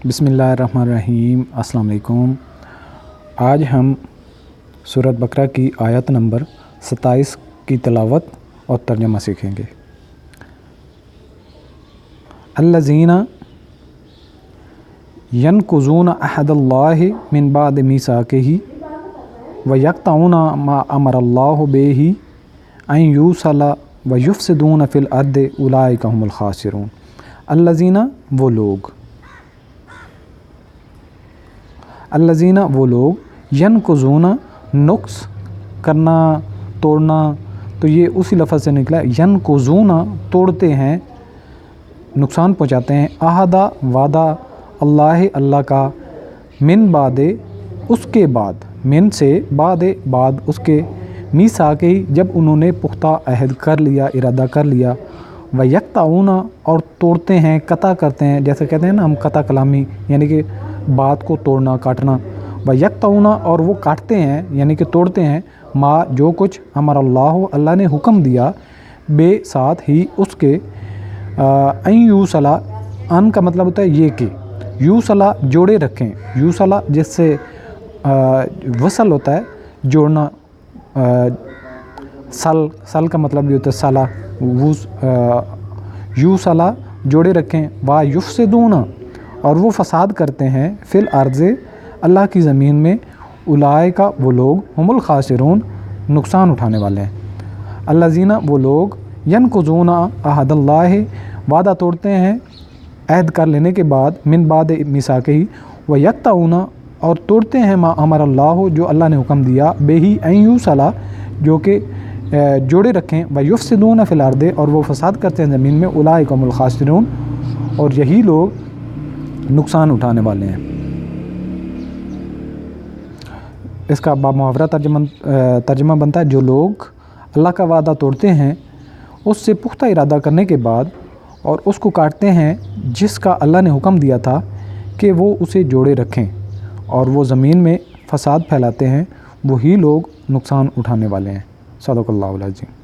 बिस्मिल्लाहिर्रहमानिर्रहीम। अस्सलाम वालेकुम। आज हम सूरत बकरा की आयत नंबर 27 की तिलावत और तर्जुमा सीखेंगे। अल्लज़ीना यनकुज़ूना अहदल्लाहि मिन बाद मीसाकिही व यक़तऊना मा अमरल्लाहु बिही अन यूसला व युफ़सिदूना फ़िल अर्दि उलाइका हुमुल ख़ासिरून। अल्लज़ीना वो लोग, अल्लज़ीना वो लोग, यनकुज़ूना नुक्स करना, तोड़ना, तो ये उसी लफ्ज़ से निकला। यनकुज़ूना तोड़ते हैं, नुकसान पहुँचाते हैं। आहदा वादा, अल्लाह का, मिन बादे उसके बाद, मिन से बाद उसके, मीसाके ही जब उन्होंने पुख्ता अहद कर लिया, इरादा कर लिया। व यक़तऊना और तोड़ते हैं, कता करते हैं, जैसे कहते हैं ना हम कता कलामी, यानी कि बात को तोड़ना, काटना। व यक़तऊना और वो काटते हैं यानी कि तोड़ते हैं, मा जो कुछ अल्लाह ने हुक्म दिया, बे साथ ही उसके, अन यूसला, अन का मतलब होता है ये कि, यूसला जोड़े रखें, यूसला जिससे वसल होता है जोड़ना, सल का मतलब भी होता है सला, यूसला जोड़े रखें। वा युफ़सिदूना और वो फ़साद करते हैं, फ़िल अर्ज़े अल्लाह की ज़मीन में, उलाइका वो लोग, हुमुल ख़ासिरून नुकसान उठाने वाले हैं। अल्लज़ीना वो लोग, यनकुज़ूना अहदल्लाहि वादा तोड़ते हैं अहद कर लेने के बाद, मिन बाद मीसाकिही, व यक़तऊना और तोड़ते हैं मा अमरल्लाहु जो अल्लाह ने हुक्म दिया, बेही अन यूसला जो कि जोड़े रखें। व युफ़सिदूना फ़िल अर्दि और वो फ़साद करते हैं ज़मीन में, उलाइका हुमुल ख़ासिरून और यही लोग नुकसान उठाने वाले हैं। इसका बामुहावरा तर्जुमा बनता है, जो लोग अल्लाह का वादा तोड़ते हैं उससे पुख्ता इरादा करने के बाद और उसको काटते हैं जिसका अल्लाह ने हुक्म दिया था कि वो उसे जोड़े रखें, और वो ज़मीन में फ़साद फैलाते हैं, वही लोग नुकसान उठाने वाले हैं। सदक़ल्लाहुल अज़ीम।